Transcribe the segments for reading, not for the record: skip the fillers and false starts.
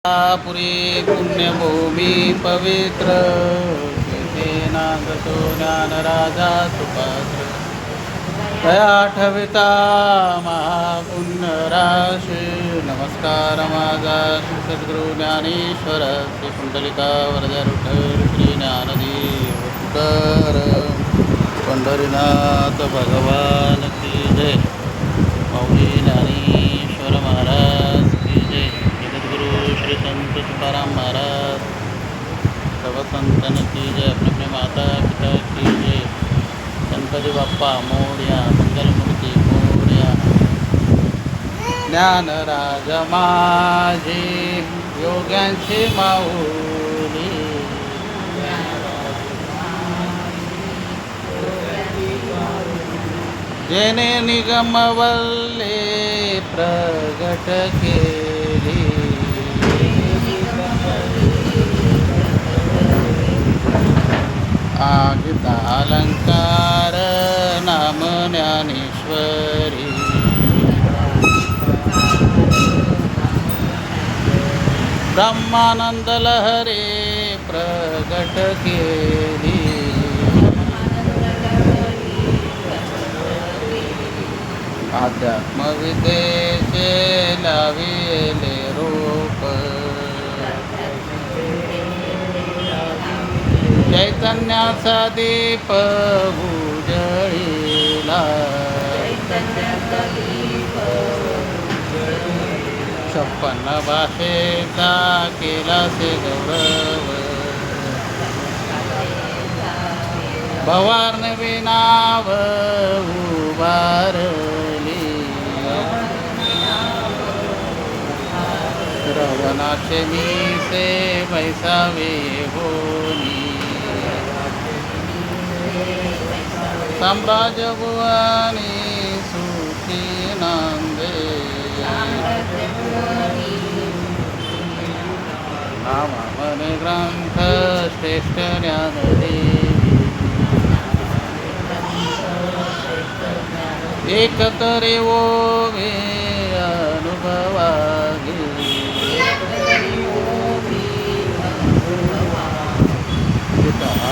पुरी पुण्यभूमी पवित्र नागतो ज्ञानराजा सुपात्र दया ठविता महापुण्यराशी नमस्कार माझा सद्गुरु ज्ञानेश्वर श्री पुंडलिका वरदरुठ श्री ज्ञानदेव तुकार पंढरीनाथ भगवान की जय माऊली ज्ञानेश्वर महाराज की जय जगद्गुरु श्री संत तुकाराम महाराज सर्व संतन की जय अपने माता पिता की जय गणपती बाप्पा मोरया मंगलमूर्ती मोरया ज्ञानराज माझे योग्यांची माऊली जेने निगमवल्ले प्रगट केली आगीता अलंकार नाम ज्ञानेश्वरी ब्रह्मानंद लहरे प्रगट केली अध्यात्म विद्येचे लाविले रूप चैतन्याचा दीप उजळीला छप्पन्न भाषेचा केला से गौरव भवार्णवी नाव उभारली रवनाचे मीसे बैसावे होनी साम्राज्य भुवनी सुखी नांदे नामा मने ग्रंथ श्रेष्ठ ज्ञानदेवी एकतरी ओवे अनुभवागी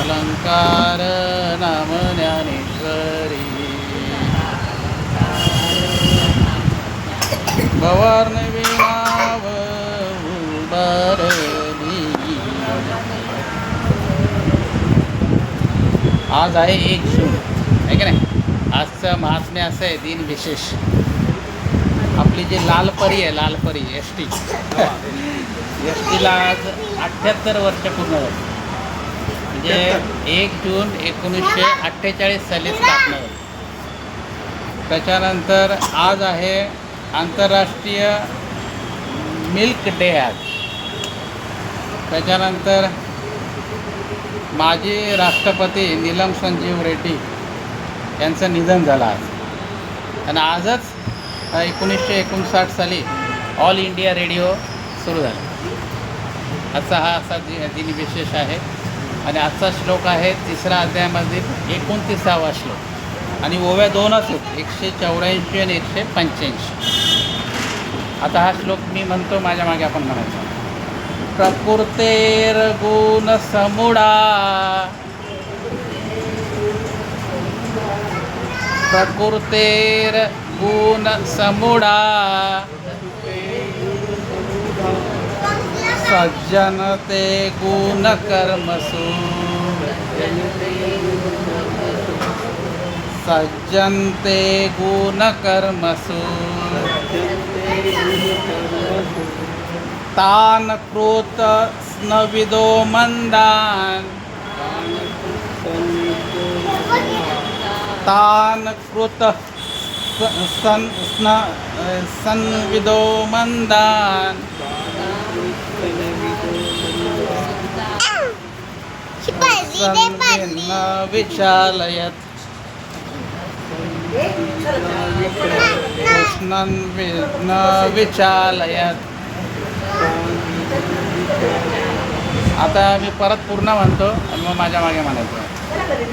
अलंकार नाम ज्ञानेश्वरी भवार्णवी नाव उभारली आज आहे 1 जून आहे की नाही. आजचं महात्म्य असं आहे दिन विशेष आपली जी लालपरी आहे लालपरी एस टीला आज 78 वर्ष पूर्ण झाली म्हणजे 1 जून 1948 साली स्थापना झाली. त्याच्यानंतर आज आहे आंतरराष्ट्रीय मिल्क डे आज. त्याच्यानंतर माजी राष्ट्रपती नीलम संजीव रेड्डी यांचं निधन झालं आज. आणि आजच 1959 साली ऑल इंडिया रेडिओ सुरू झाला. असा दिन विशेष आहे. आणि आजचा श्लोक आहे 3रा अध्यायामधील 29वा श्लोक आणि ओव्या 2 आहेत 184 आणि 185. आता हा श्लोक मी म्हणतो माझ्या मागे आपण म्हणायचं. प्रकृतेर गुण समुडा प्रकृतेर गुण समुडा सज्जनते गुण कर्मसु सज्जनते गुण कर्मसु तान कृत स्नविदो मंदान तान कृत संविदो मंदान विचालयत कृष्णन विचालयत. आता मी परत पूर्ण म्हणतो आणि मग माझ्या मागे म्हणायचं.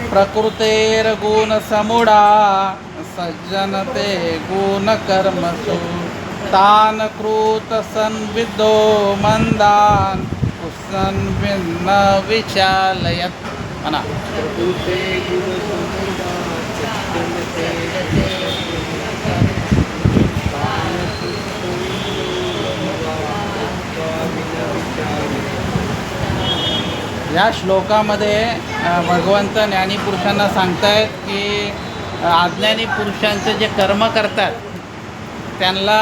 प्रकृतेर गुण समुडा सज्जनते गुण कर्मसु तान कृत संविदो मंदान कुसंविन्न विचालयत म्हणा. या श्लोकामध्ये भगवंत ज्ञानी पुरुषांना सांगतायत की अज्ञानी पुरुषांचे जे कर्म करतात त्यांना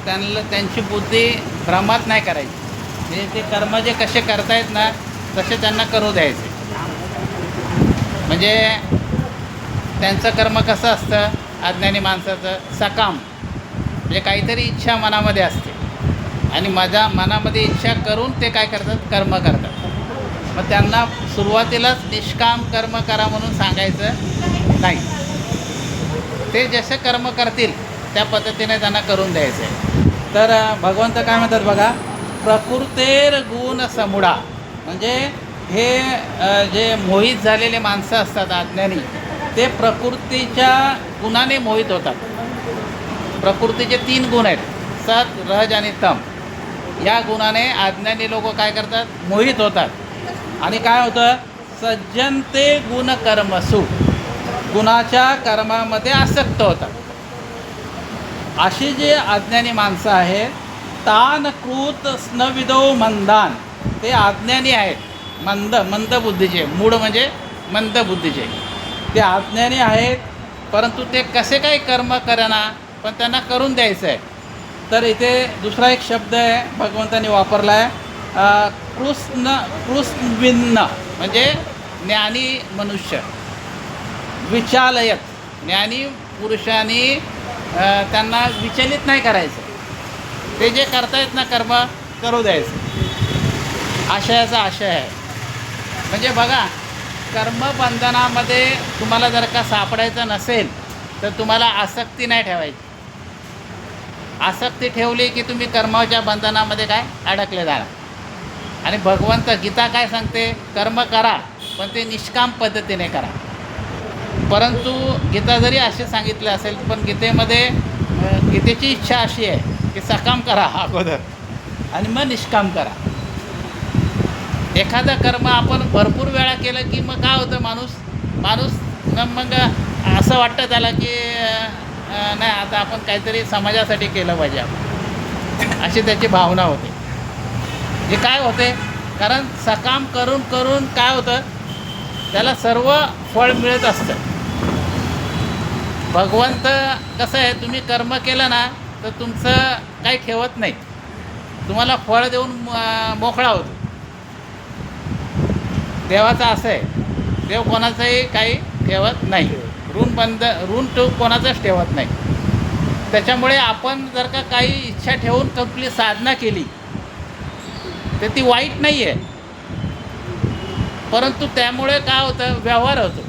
त्यांची बुद्धी भ्रमात नाही करायची. म्हणजे ते कर्म जे कसे करतायत ना तसे त्यांना करू द्यायचे. म्हणजे त्यांचं कर्म कसं असतं अज्ञानी माणसाचं, सकाम, म्हणजे काहीतरी इच्छा मनामध्ये असते आणि माझ्या मनामध्ये इच्छा करून ते काय करतात, कर्म करतात. मग त्यांना सुरुवातीलाच निष्काम कर्म करा म्हणून सांगायचं नाही. ते जसे कर्म करतील त्या पद्धतीने त्यांना करून द्यायचं आहे. तर भगवंत काय म्हणतात बघा, प्रकृतेर गुण समुडा. म्हणजे हे जे मोहित झालेले माणसं असतात अज्ञानी, ते प्रकृतीच्या गुणाने मोहित होतात. प्रकृतीचे 3 गुण आहेत, सत, रज आणि तम. या गुणाने अज्ञानी लोक काय करतात, मोहित होतात. आणि काय होतं, सज्जनते गुण कर्मसु, गुणाच्या कर्मामध्ये आसक्त होतात. अशी जे अज्ञानी माणसं आहेत, तान कृत स्नविदो मंदान, ते अज्ञानी आहेत, मंद बुद्धीचे, मूढ म्हणजे मंद बुद्धीचे. ते अज्ञानी आहेत, परंतु ते कसे काही कर्म करना, पण त्यांना करून द्यायचं आहे. तर इथे दुसरा एक शब्द आहे भगवंतांनी वापरला आहे, कृष्णविन्न, म्हणजे ज्ञानी मनुष्य. विचालयत, ज्ञानी पुरुषांनी त्यांना विचलित नाही करायचं. ते जे करतायत ना कर्म, करू द्यायचं. आशयाचा आशय आहे. म्हणजे बघा, कर्मबंधनामध्ये तुम्हाला जर का सापडायचं नसेल तर तुम्हाला आसक्ती नाही ठेवायची. आसक्ती ठेवली की तुम्ही कर्माच्या बंधनामध्ये काय अडकले जाणार. आणि भगवंत गीता काय सांगते, कर्म करा पण ते निष्काम पद्धतीने करा. परंतु गीता जरी असे सांगितले असेल पण गीतेची इच्छा अशी आहे की सकाम करा अगोदर आणि मग निष्काम करा. एखादं कर्म आपण भरपूर वेळा केलं की मग काय होतं, माणूस मग असं वाटतं त्याला की नाही, आता आपण काहीतरी समाजासाठी केलं पाहिजे आपण, अशी त्याची भावना होते. हे काय होते, कारण सकाम करून करून काय होतं, त्याला सर्व फळ मिळत असतं. भगवंत कसं आहे, तुम्ही कर्म केलं ना तर तुमचं काही ठेवत नाही, तुम्हाला फळ देऊन मोकळा होतो. देवाचं असं आहे, देव कोणाचंही काही ठेवत नाही, ऋण तो कोणाचंच ठेवत नाही. त्याच्यामुळे आपण जर का काही इच्छा ठेवून आपली साधना केली तर ती वाईट नाही आहे, परंतु त्यामुळे काय होतं, व्यवहार होतो.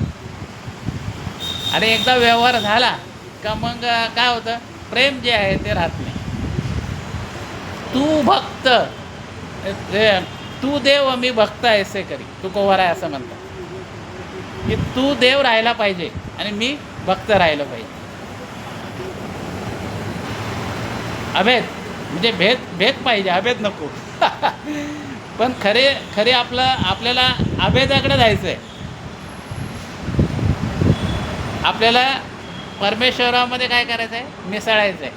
आणि एकदा व्यवहार झाला का मग काय होतं, प्रेम जे आहे ते राहत नाही. तू भक्त, तू देव मी भक्त ऐसे करी, तू कोवर आहे असं म्हणतात की तू देव राहायला पाहिजे आणि मी भक्त राहिलं पाहिजे. अभेद म्हणजे भेद पाहिजे, अभेद नको. पण खरे आपल्याला अभेदाकडे जायचं आहे. आपल्याला परमेश्वरामध्ये काय करायचं आहे, मिसळायचं आहे.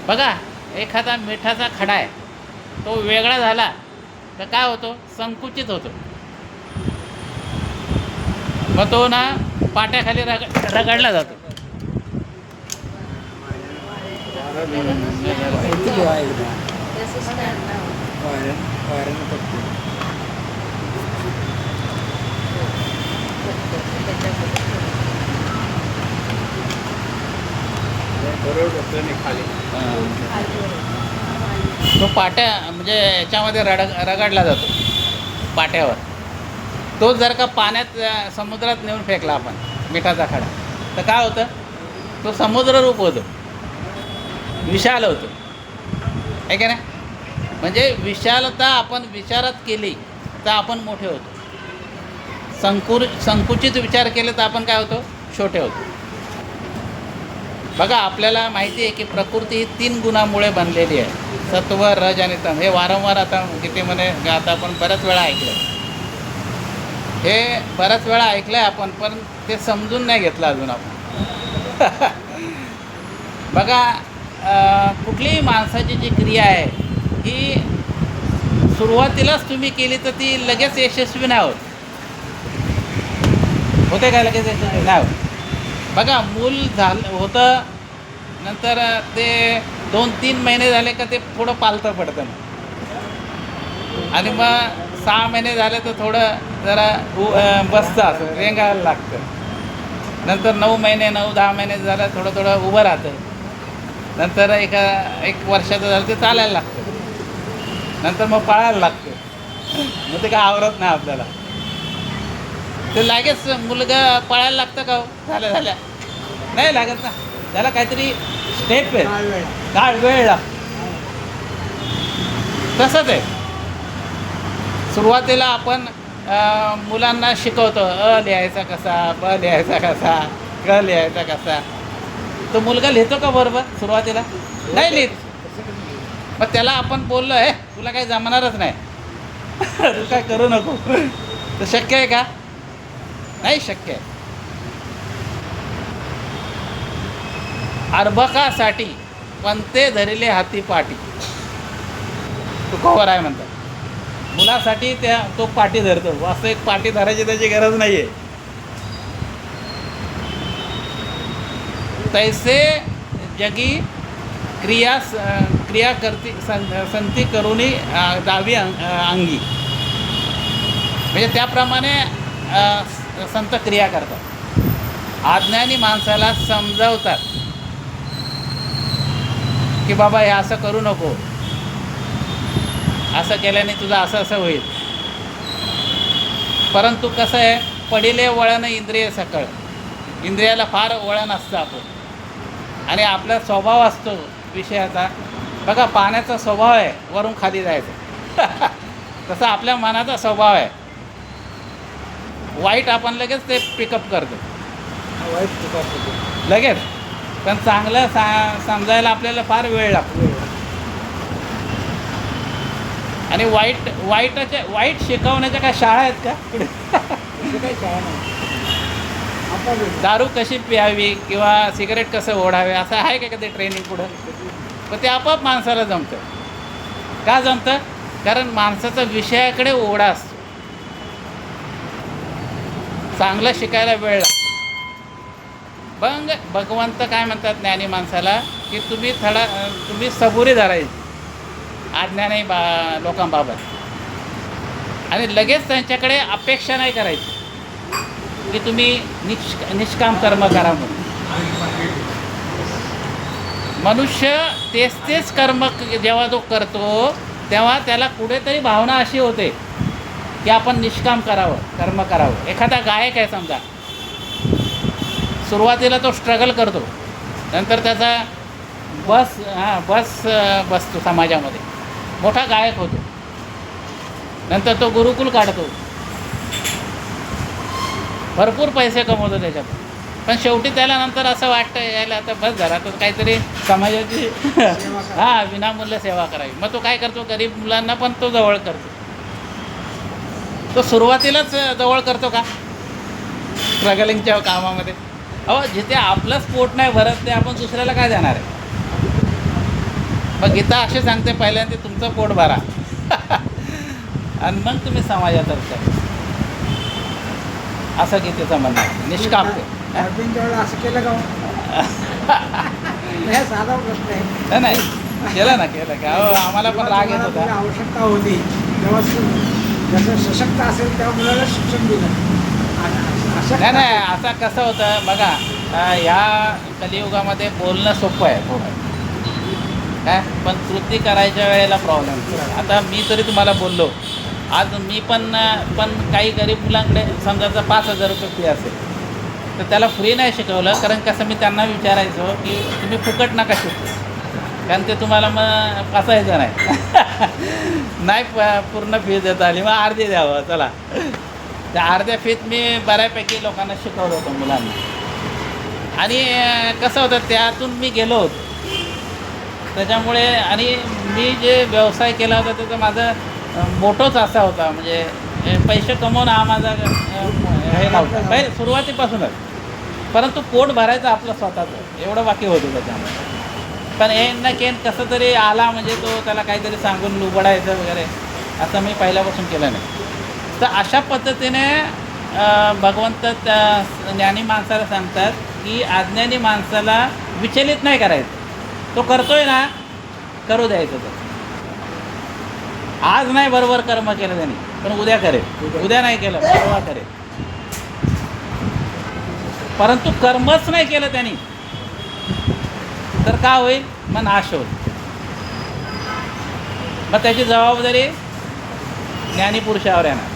बघा, एखादा मिठाचा खडा आहे, तो वेगळा झाला तर काय होतो, संकुचित होतो. मग तो ना पाट्याखाली रगडला जातो. तो पाट्या म्हणजे याच्यामध्ये रगडला जातो पाट्यावर. तो जर का पाण्यात समुद्रात नेऊन फेकला आपण मिठाचा खडा तर काय होतं, तो समुद्ररूप होतो, विशाल होतो, आहे का नाही. म्हणजे विशालता आपण विचारात केली तर आपण मोठे होतो, संकुचित विचार केले तर आपण काय होतो, छोटे होतो. बघा आपल्याला माहिती आहे की प्रकृती ही 3 गुणामुळे बनलेली आहे, सत्व, रज आणि तम. हे वारंवार आता गीतेमध्ये आता आपण बऱ्याच वेळा ऐकलं, हे बऱ्याच वेळा ऐकलं आहे आपण, पण ते समजून नाही घेतलं अजून आपण. बघा कुठलीही माणसाची जी क्रिया आहे ही सुरुवातीलाच तुम्ही केली तर ती लगेच यशस्वी नाही होत. होते काय लगेच यशस्वी नाही होत. बघा मूल झालं होतं, नंतर ते 2-3 महिने झाले का ते थोडं पालतं पडतं, आणि मग 6 महिने झाले तर थोडं जरा बसतं, असं रेंगायला लागतं. नंतर 9 महिने 9-10 महिने झालं थोडं थोडं उभं राहतं. नंतर एक वर्षाचं झालं ते चालायला लागतं. नंतर मग पळायला लागतं. मग ते काय आवरत नाही आपल्याला. ते लगेच मुलगा पळायला लागतं का हो? झाल्या नाही लागत ना, त्याला काहीतरी स्टेप आहे, काय वेळ लागतो. तसंच आहे, सुरुवातीला आपण मुलांना शिकवतो लिहायचा कसा, ब लिहायचा कसा, क लिहायचा कसा. तो मुलगा लिहितो का बरोबर सुरुवातीला? नाही लिहित. मग त्याला आपण बोललो आहे तुला काही जमणारच नाही, तू काय करू नको, तर शक्य आहे का? नाही शक्य आहे. अर्भकासाठी पंते धरिले हाती पाठी, तुकोवर आहे म्हणतात. मुलासाठी तो पाठी धरतो, वास्तविक पाठी धरायची त्याची गरज नाही आहे. तैसे जगी क्रिया करती संती करुणी दावी अंगी. म्हणजे त्याप्रमाणे संत क्रिया करतात. अज्ञानी माणसाला समजावतात की बाबा हे असं करू नको, असं केल्याने तुझं असं असं होईल. परंतु कसं आहे, पडिले वळण इंद्रिय सकळ. इंद्रियाला फार वळण असतं आपण, आणि आपला स्वभाव असतो विषयाचा. बघा पाण्याचा स्वभाव आहे वरून खाली जायचं, तसा आपल्या मनाचा स्वभाव आहे. वाईट आपण लगेच ते पिकअप करतो, वाईट पिकअप होतो लगेच. पण चांगलं समजायला आपल्याला फार वेळ लागतो. आणि वाईट शिकवण्याच्या काय शाळा आहेत का? काही शाळा नाही. दारू कशी प्यावी किंवा सिगरेट कसं ओढावे असं आहे का कधी ट्रेनिंग पुढं? पण ते आपोआप माणसाला जमतं. का जमतं? कारण माणसाचा विषयाकडे ओढा असतो. चांगलं शिकायला वेळ लागतो. भगवंत काय म्हणतात ज्ञानी माणसाला की तुम्ही सबुरी धरायची अज्ञानी लोकांबाबत, आणि लगेच त्यांच्याकडे अपेक्षा नाही करायची की तुम्ही निष्काम कर्म करा म्हणून. मनुष्य तेच कर्म जेव्हा तो करतो तेव्हा त्याला कुठेतरी भावना अशी होते की आपण निष्काम करावं, कर्म करावं. एखादा गायक आहे समजा, सुरुवातीला तो स्ट्रगल करतो, नंतर त्याचा बसतो समाजामध्ये, मोठा गायक होतो, नंतर तो गुरुकुल काढतो, भरपूर पैसे कमवतो त्याच्यात. पण शेवटी त्याला नंतर असं वाटतं यायला आता बस झाला, तर काहीतरी समाजाची विनामूल्य सेवा करावी. मग तो काय करतो, गरीब मुलांना पण तो जवळ करतो. तो सुरुवातीलाच जवळ करतो का स्ट्रगलिंगच्या कामामध्ये? अहो जिथे आपलंच पोट नाही भरत ते आपण दुसऱ्याला काय देणार आहे? मग गीता असे सांगते पहिल्यांदा तुमचं पोट भरा आणि मग तुम्ही समाजाचा विचार. असं गीतेचं म्हणणं आहे. निष्काम असं केलं का? साधा प्रश्न आहे. नाही केलं का? अहो आम्हाला पण राग येत होता. आवश्यकता होती तेव्हा जसं सशक्त असेल तेव्हा मुलाला शिक्षण दिलं. नाही आता कसं होतं बघा, ह्या कलियुगामध्ये बोलणं सोपं आहे थोडं काय, पण कृती करायच्या वेळेला प्रॉब्लेम. आता मी तरी तुम्हाला बोललो, आज मी पण काही गरीब मुलांकडे समजा 5,000 रुपये फी असेल तर त्याला फ्री नाही शिकवलं. कारण कसं मी त्यांना विचारायचो की तुम्ही फुकट नका शिकू, कारण ते तुम्हाला मग फसायचं नाही पूर्ण फी देता आली, मग अर्धी द्यावं चला. त्या अर्ध्या फीत मी बऱ्यापैकी लोकांना शिकवलं होतं मुलांना. आणि कसं होतं त्यातून मी गेलो होतो. त्याच्यामुळे आणि मी जे व्यवसाय केला होता त्याचा माझा मोटोच असा होता, म्हणजे पैसे कमवणं हा माझा हे नव्हता पहिले सुरुवातीपासूनच. परंतु पोट भरायचं आपलं स्वतःचं एवढं बाकी होतं त्याच्यामुळे. पण एन ना केन कसं तरी आला, म्हणजे तो त्याला काहीतरी सांगून लुबडायचं वगैरे असं मी पहिल्यापासून केलं नाही. तर अशा पद्धतीने भगवंत ज्ञानी माणसाला सांगतात की अज्ञानी माणसाला विचलित नाही करायचं. तो करतोय ना, करू द्यायचं. तो आज नाही बरोबर कर्म केलं त्यांनी, पण उद्या करेल. उद्या नाही केलं परवा करेल. परंतु कर्मच नाही केलं त्यांनी तर का होईल? मग नाश होईल. मग त्याची जबाबदारी ज्ञानीपुरुषावर येणार.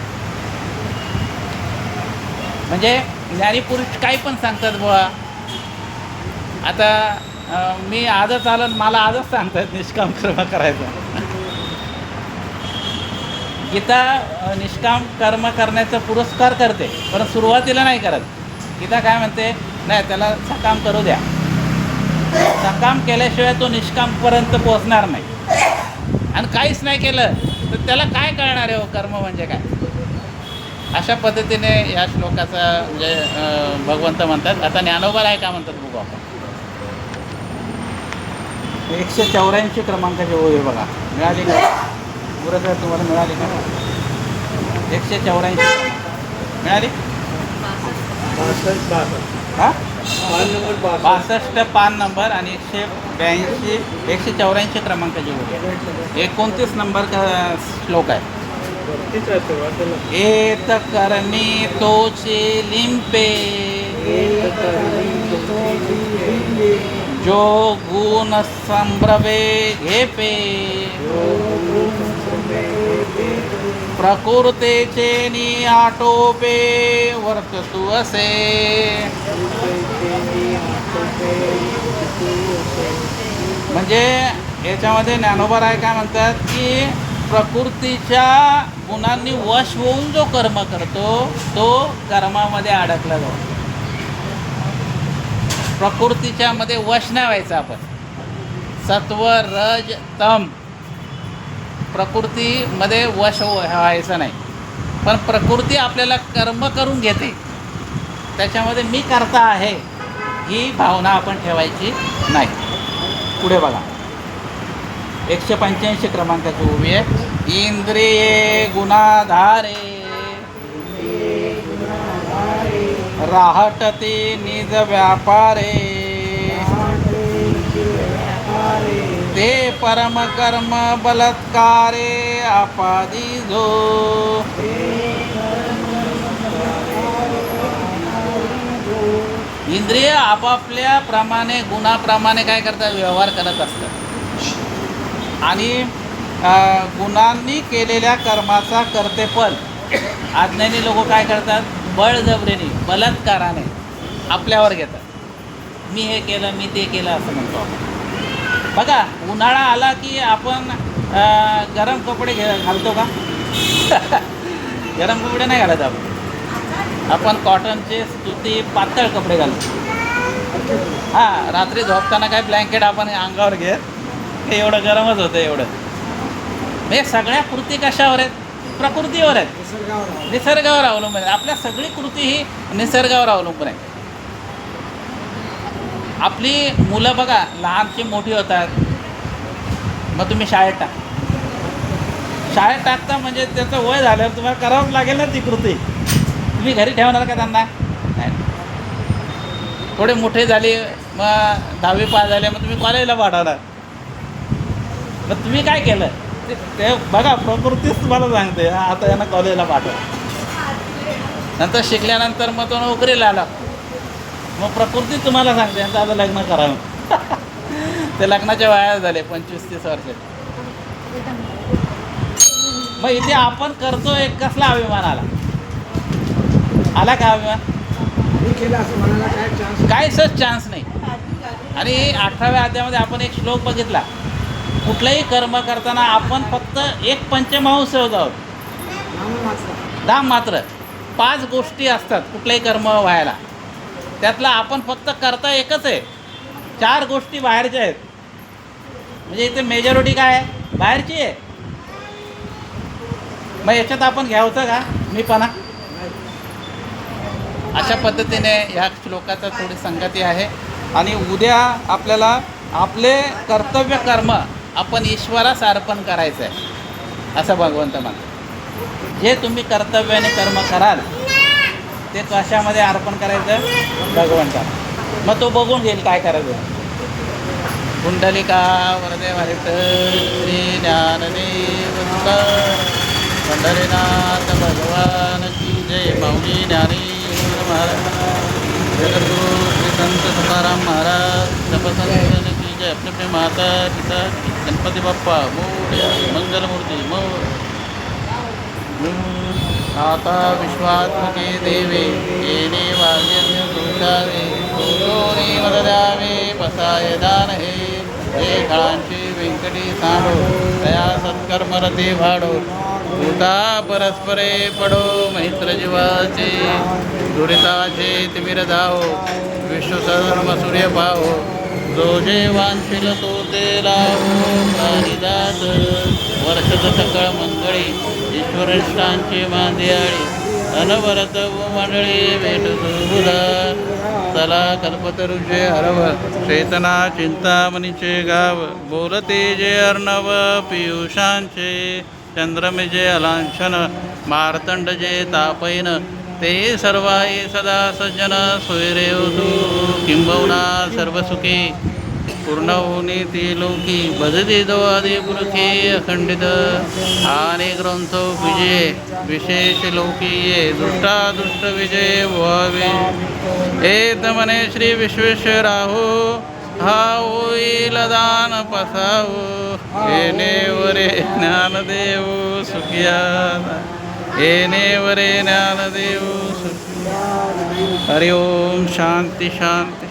म्हणजे ज्ञानीपुरुष काही पण सांगतात बुवा. आता मी आजच आलं, मला आजच सांगतात निष्काम कर्म करायचं. गीता निष्काम कर्म करण्याचा पुरस्कार करते, पण सुरुवातीला नाही करत. गीता काय म्हणते? नाही, त्याला सकाम करू द्या. सकाम केल्याशिवाय तो निष्कामपर्यंत पोहोचणार नाही. आणि काहीच नाही केलं तर त्याला काय कळणार आहे हो कर्म म्हणजे काय? अशा पद्धतीने या श्लोकाचा म्हणजे भगवंत म्हणतात. आता ज्ञानोबा आहे का म्हणतात बघू आपण. 184 क्रमांकाची ओळी बघा. मिळाली का पुरस्कार तुम्हाला? मिळाली का? 184 मिळाली. हां 62 पान नंबर आणि 182 184 क्रमांकाची ओळी. 29 नंबर का श्लोक आहे. एत करणी तोचे लिंपे जो गुण संभ्रवे घेपे प्रकृतेचे नि आटोपे वर्ततु असे. म्हणजे याच्यामध्ये ज्ञानोबा राय काय म्हणतात की प्रकृतीच्या गुणांनी वश होऊन जो कर्म करतो तो कर्मामध्ये अडकला जातो. प्रकृतीच्या मध्ये वश नाही व्हायचं आपण. सत्व रज तम प्रकृतीमध्ये वश व्हायचं नाही. पण प्रकृती आपल्याला कर्म करून घेते, त्याच्यामध्ये मी करता आहे ही भावना आपण ठेवायची नाही. पुढे बघा 185 क्रमांकाची उभी आहे. इंद्रिये गुणाधारे राहटते निज व्यापारे ते परम कर्म बलात्कारे आपादी जो. इंद्रिय आपापल्या प्रमाणे गुणाप्रमाणे काय करतात? व्यवहार करत असतात. आणि गुणांनी केलेल्या कर्माचा कर्तेपण अज्ञानी लोक काय करतात? बळजबरीने बलात्काराने आपल्यावर घेतात. मी हे केलं, मी ते केलं असं म्हणतो आपण. बघा उन्हाळा आला की आपण गरम कपडे घालतो का? गरम कपडे नाही घालत आपण कॉटनचे सुती पातळ कपडे घालतो. हां, रात्री झोपताना काय ब्लँकेट आपण अंगावर घेत, हे एवढं गरमच होतं एवढं. म्हणजे सगळ्या कृती कशावर आहेत? प्रकृतीवर आहेत, निसर्गावर अवलंबून आहे. आपल्या सगळी कृती ही निसर्गावर अवलंबून आहे. आपली मुलं बघा लहानची मोठी होतात, मग तुम्ही शाळेत टाकता म्हणजे त्याचं वय झाल्यावर तुम्हाला करावंच लागेल ना ती कृती. तुम्ही घरी ठेवणार का त्यांना? नाही. थोडे मोठे झाले, मग 10वी पास झाले, मग तुम्ही कॉलेजला पाठवणार. मग तुम्ही काय केलं ते बघा, प्रकृतीच तुम्हाला सांगते आता यांना कॉलेजला पाठवा. नंतर शिकल्यानंतर मग तो नोकरीला आला, मग प्रकृती तुम्हाला सांगते यांचं आता लग्न करावं. ते लग्नाच्या वयात झाले 25-30 वर्ष. मग इथे आपण करतोय कसला अभिमान आला का अभिमान? काहीच चान्स नाही. आणि 18व्या अध्यायामध्ये आपण एक श्लोक बघितला. कुठलंही कर्म करताना आपण फक्त एक पंचमांश आहोत, नाम मात्र. 5 गोष्टी असतात कुठलंही कर्म व्हायला. त्यातला आपण फक्त करता एकच आहे, 4 गोष्टी बाहेरच्या आहेत. म्हणजे इथे मेजॉरिटी काय आहे, बाहेरची आहे. मग याच्यात आपण घ्यावतं का मीपणा? अशा पद्धतीने ह्या श्लोकाचा थोडी संगती आहे. आणि उद्या आपल्याला आपले कर्तव्य कर्म आपण ईश्वरास अर्पण करायचं आहे असं भगवंत म्हणतात. जे तुम्ही कर्तव्याने कर्म कराल ते कशामध्ये अर्पण करायचं, भगवंताला. मग तो बघून घेईल काय करायचं. कुंडलिका वरदे विठ्ठल श्री ज्ञानदेव तुकाराम पंढरीनाथ भगवान की जय. माऊली ज्ञानेश्वर महाराज, जगद्गुरु श्री संत तुकाराम महाराज, सपसंतन की जय. अपने अपने माता पिता गणपती बाप्पा मोरया, मंगलमूर्ती मोर. आता विश्वात्मके देवे येणे वाग्यज्ञ दोषावे, दोषोनी मद द्यावे पसाय दान हे. हे काळांचे व्यंकटी सांडो, तया सत्कर्मरते भाडो. भूता परस्परे पडो, मैत्र जीवाचे दुरिताचे तिमिर धावो. विश्वसर्म सूर्य पाहो, जो जे वांछिल तो ते लावो. प्राणिदास वर्षद सकळ मंगळी, ईश्वरिष्ठांची मांदियाळी. अनवरत मंडळी भेट सुबुधा, चला कल्पतरुचे हरव. चेतना चिंतामणीचे गाव, बोलते जे अर्णव पियुषांचे. चंद्रमे जे अलांछन, मार्तंड जे तापैन. ते सर्वाई सदा सज्जन सोयरे तू. किंबहुना सर्वसुखी पूर्ण होणे ती लोकी. भजते दो आदि पुरखे अखंडित, आणि ग्रंथ विजय विशेष लोकी ये. दृष्टादृष्ट विजय व्हावे, एत मने श्री विश्वेश्वराहो. हा होईल दान पसावो, येणे वरे ज्ञानदेव सुखिया. येणे वरे ज्ञानदेव सुखिया. हरि ओम. शांती शांती.